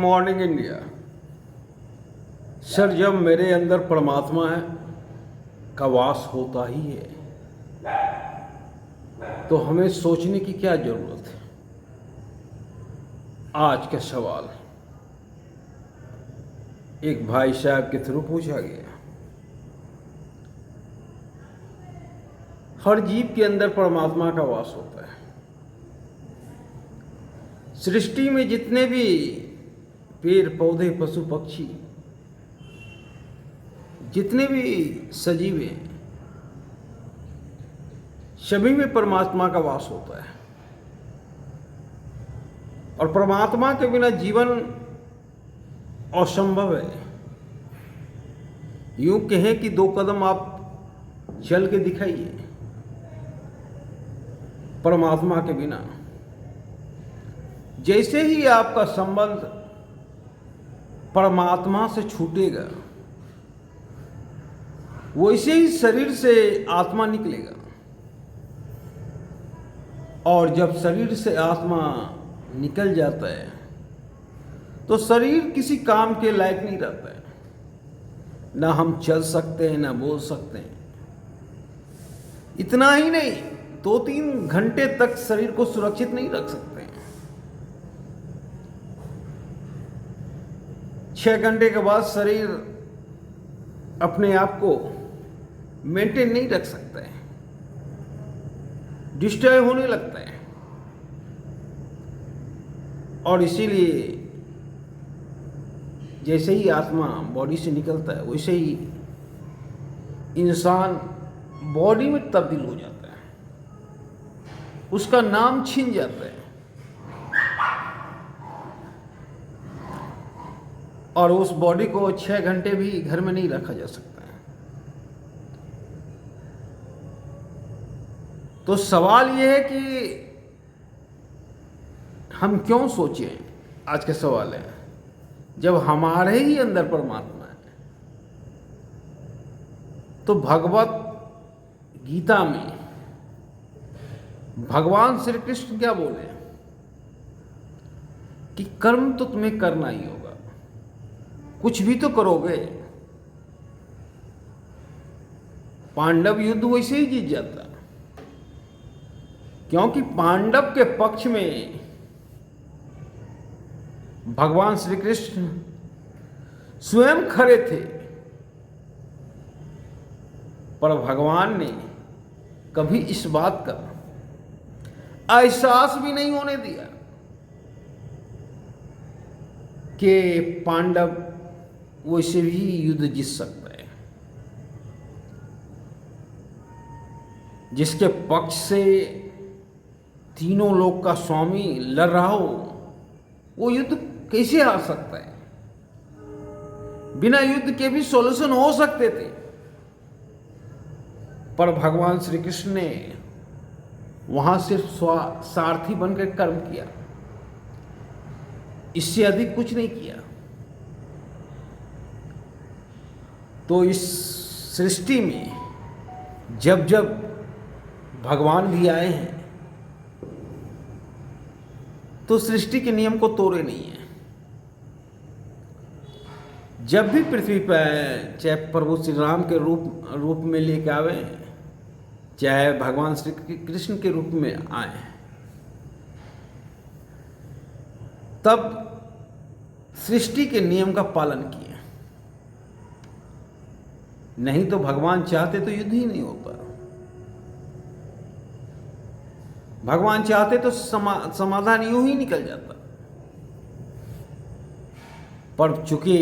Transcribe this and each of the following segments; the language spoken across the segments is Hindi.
Morning India. सर, जब मेरे अंदर परमात्मा है का वास होता ही है तो हमें सोचने की क्या जरूरत है। आज का सवाल एक भाई साहब के थ्रू पूछा गया। हर जीव के अंदर परमात्मा का वास होता है। सृष्टि में जितने भी पेड़ पौधे पशु पक्षी जितने भी सजीव हैं सभी में परमात्मा का वास होता है और परमात्मा के बिना जीवन असंभव है। यूं कहें कि 2 कदम आप चल के दिखाइए परमात्मा के बिना। जैसे ही आपका संबंध परमात्मा से छूटेगा वैसे ही शरीर से आत्मा निकलेगा और जब शरीर से आत्मा निकल जाता है तो शरीर किसी काम के लायक नहीं रहता है। ना हम चल सकते हैं ना बोल सकते हैं। इतना ही नहीं, 2-3 घंटे तक शरीर को सुरक्षित नहीं रख सकते हैं। 6 घंटे के बाद शरीर अपने आप को मेंटेन नहीं रख सकता है, डिस्टर्ब होने लगता है। और इसीलिए जैसे ही आत्मा बॉडी से निकलता है वैसे ही इंसान बॉडी में तब्दील हो जाता है, उसका नाम छिन जाता है और उस बॉडी को 6 घंटे भी घर में नहीं रखा जा सकता है। तो सवाल यह है कि हम क्यों सोचें, आज का सवाल है, जब हमारे ही अंदर परमात्मा है। तो भगवत गीता में भगवान श्री कृष्ण क्या बोले कि कर्म तो तुम्हें करना ही होगा, कुछ भी तो करोगे। पांडव युद्ध वैसे ही जीत जाता क्योंकि पांडव के पक्ष में भगवान श्री कृष्ण स्वयं खड़े थे। पर भगवान ने कभी इस बात का एहसास भी नहीं होने दिया कि पांडव वैसे भी युद्ध जीत सकता है। जिसके पक्ष से तीनों लोक का स्वामी लड़ रहा हो वो युद्ध कैसे हार सकता है। बिना युद्ध के भी सॉल्यूशन हो सकते थे, पर भगवान श्री कृष्ण ने वहां सिर्फ सारथी बनकर कर्म किया, इससे अधिक कुछ नहीं किया। तो इस सृष्टि में जब जब भगवान भी आए हैं तो सृष्टि के नियम को तोड़े नहीं है। जब भी पृथ्वी पर चाहे प्रभु श्री राम के रूप में लेके आवे, चाहे भगवान श्री कृष्ण के रूप में आए, तब सृष्टि के नियम का पालन किए। नहीं तो भगवान चाहते तो युद्ध ही नहीं होता। भगवान चाहते तो समाधान यूं ही निकल जाता। पर चूंकि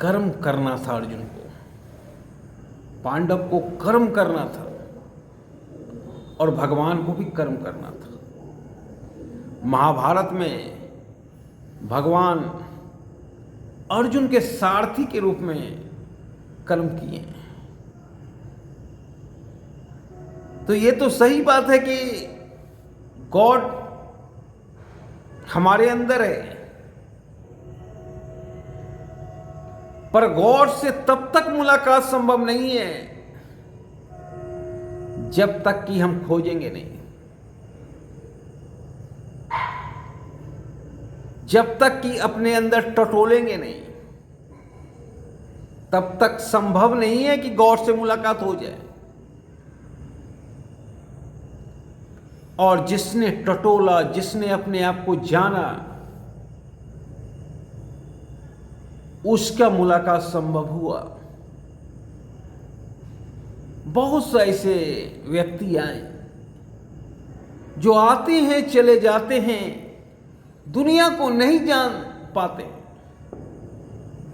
कर्म करना था अर्जुन को, पांडव को कर्म करना था और भगवान को भी कर्म करना था। महाभारत में भगवान अर्जुन के सारथी के रूप में कर्म किए। तो ये तो सही बात है कि गॉड हमारे अंदर है, पर गॉड से तब तक मुलाकात संभव नहीं है जब तक कि हम खोजेंगे नहीं। जब तक कि अपने अंदर टटोलेंगे नहीं, तब तक संभव नहीं है कि गॉड से मुलाकात हो जाए। और जिसने टटोला, जिसने अपने आप को जाना, उसका मुलाकात संभव हुआ। बहुत से ऐसे व्यक्ति आए जो आते हैं चले जाते हैं, दुनिया को नहीं जान पाते,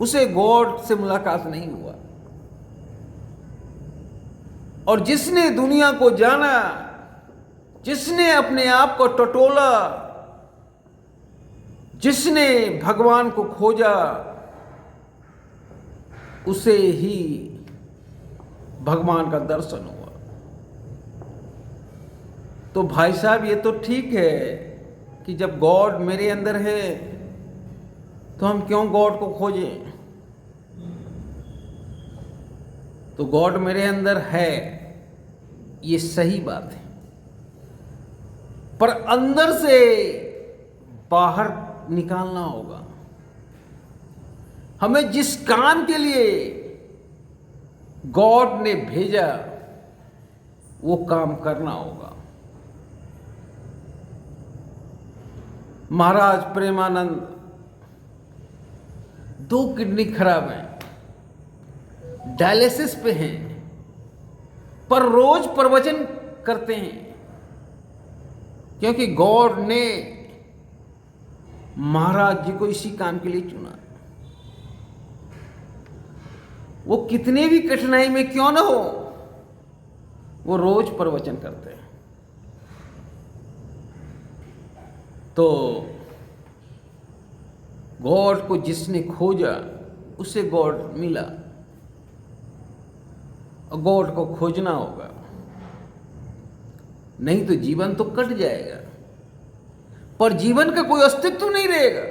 उसे गॉड से मुलाकात नहीं हुआ। और जिसने दुनिया को जाना, जिसने अपने आप को टटोला, जिसने भगवान को खोजा, उसे ही भगवान का दर्शन हुआ। तो भाई साहब, ये तो ठीक है कि जब गॉड मेरे अंदर है तो हम क्यों गॉड को खोजें? तो गॉड मेरे अंदर है, ये सही बात है, पर अंदर से बाहर निकालना होगा। हमें जिस काम के लिए गॉड ने भेजा वो काम करना होगा। महाराज प्रेमानंद 2 किडनी खराब हैं, डायलिसिस पे हैं, पर रोज प्रवचन करते हैं, क्योंकि गॉड ने महाराज जी को इसी काम के लिए चुना। वो कितने भी कठिनाई में क्यों ना हो, वो रोज प्रवचन करते हैं। तो गॉड को जिसने खोजा उसे गॉड मिला, और गॉड को खोजना होगा, नहीं तो जीवन तो कट जाएगा, पर जीवन का कोई अस्तित्व नहीं रहेगा,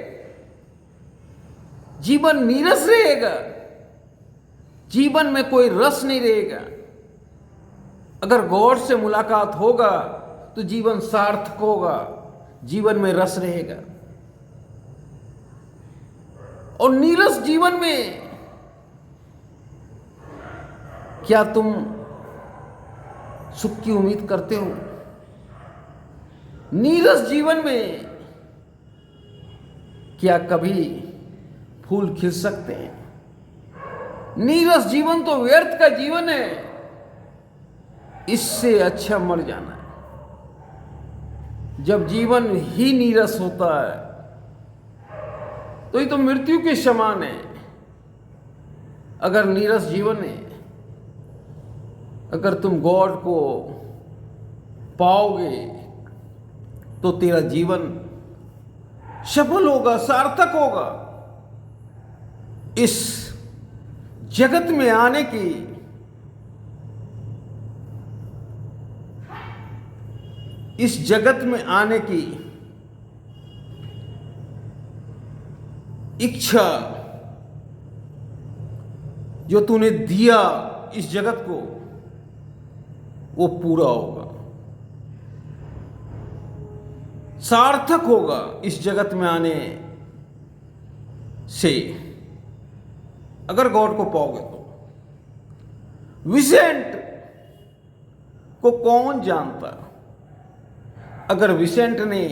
जीवन नीरस रहेगा, जीवन में कोई रस नहीं रहेगा। अगर गॉड से मुलाकात होगा तो जीवन सार्थक होगा, जीवन में रस रहेगा। और नीरस जीवन में क्या तुम सुख की उम्मीद करते हो? नीरस जीवन में क्या कभी फूल खिल सकते हैं? नीरस जीवन तो व्यर्थ का जीवन है, इससे अच्छा मर जाना है। जब जीवन ही नीरस होता है तो ये तो मृत्यु के समान है। अगर नीरस जीवन है, अगर तुम गॉड को पाओगे तो तेरा जीवन सफल होगा, सार्थक होगा। इस जगत में आने की इच्छा जो तूने दिया इस जगत को, वो पूरा होगा, सार्थक होगा इस जगत में आने से, अगर गॉड को पाओगे तो। विसेंट को कौन जानता अगर विसेंट ने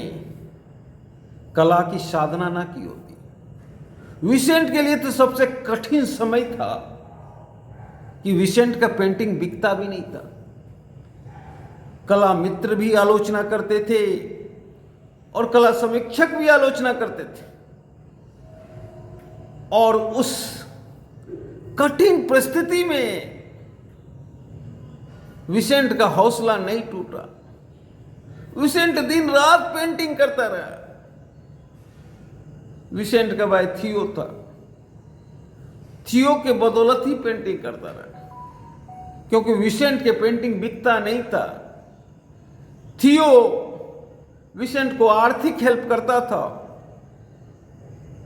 कला की साधना ना की होती? विसेंट के लिए तो सबसे कठिन समय था कि विसेंट का पेंटिंग बिकता भी नहीं था। कला मित्र भी आलोचना करते थे और कला समीक्षक भी आलोचना करते थे, और उस कठिन परिस्थिति में विसेंट का हौसला नहीं टूटा। विसेंट दिन रात पेंटिंग करता रहा। विसेंट का भाई थियो था, थियो के बदौलत ही पेंटिंग करता रहा, क्योंकि विसेंट के पेंटिंग बिकता नहीं था। थियो विसेंट को आर्थिक हेल्प करता था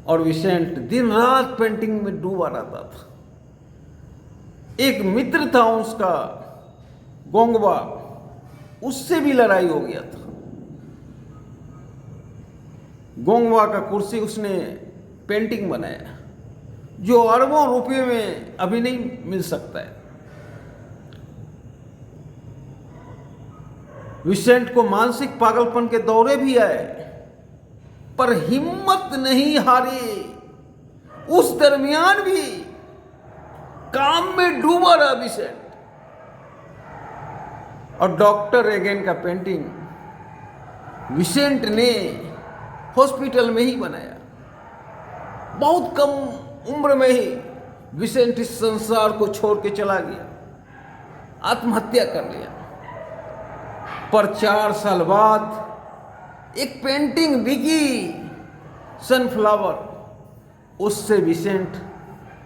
और विसेंट दिन रात पेंटिंग में डूबा रहता था। एक मित्र था उसका, गोंगबा, उससे भी लड़ाई हो गया था। गोंगवा का कुर्सी उसने पेंटिंग बनाया जो अरबों रुपए में अभी नहीं मिल सकता है। विसेंट को मानसिक पागलपन के दौरे भी आए, पर हिम्मत नहीं हारी। उस दरमियान भी काम में डूबा रहा विसेंट। और डॉक्टर अगेन का पेंटिंग विसेंट ने हॉस्पिटल में ही बनाया। बहुत कम उम्र में ही विसेंट इस संसार को छोड़ के चला गया, आत्महत्या कर लिया। पर 4 साल बाद एक पेंटिंग बिकी, सनफ्लावर, उससे विसेंट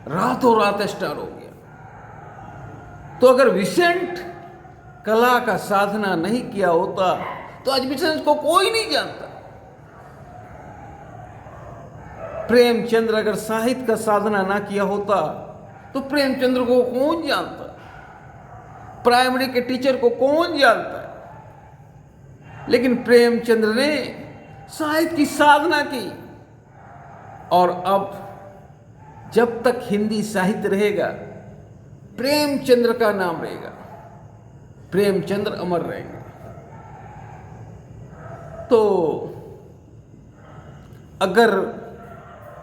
रातों रात स्टार हो गया। तो अगर विसेंट कला का साधना नहीं किया होता तो आज विसेंट को कोई नहीं जानता। प्रेमचंद्र अगर साहित्य का साधना ना किया होता तो प्रेमचंद्र को कौन जानता, प्राइमरी के टीचर को कौन जानता है। लेकिन प्रेमचंद्र ने साहित्य की साधना की, और अब जब तक हिंदी साहित्य रहेगा प्रेमचंद्र का नाम रहेगा, प्रेमचंद्र अमर रहेंगे। तो अगर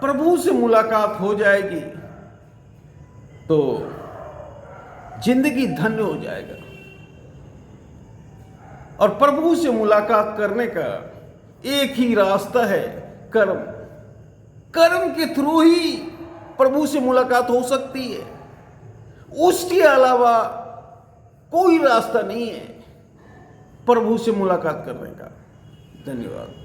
प्रभु से मुलाकात हो जाएगी तो जिंदगी धन्य हो जाएगा। और प्रभु से मुलाकात करने का एक ही रास्ता है, कर्म। कर्म के थ्रू ही प्रभु से मुलाकात हो सकती है, उसके अलावा कोई रास्ता नहीं है प्रभु से मुलाकात करने का। धन्यवाद।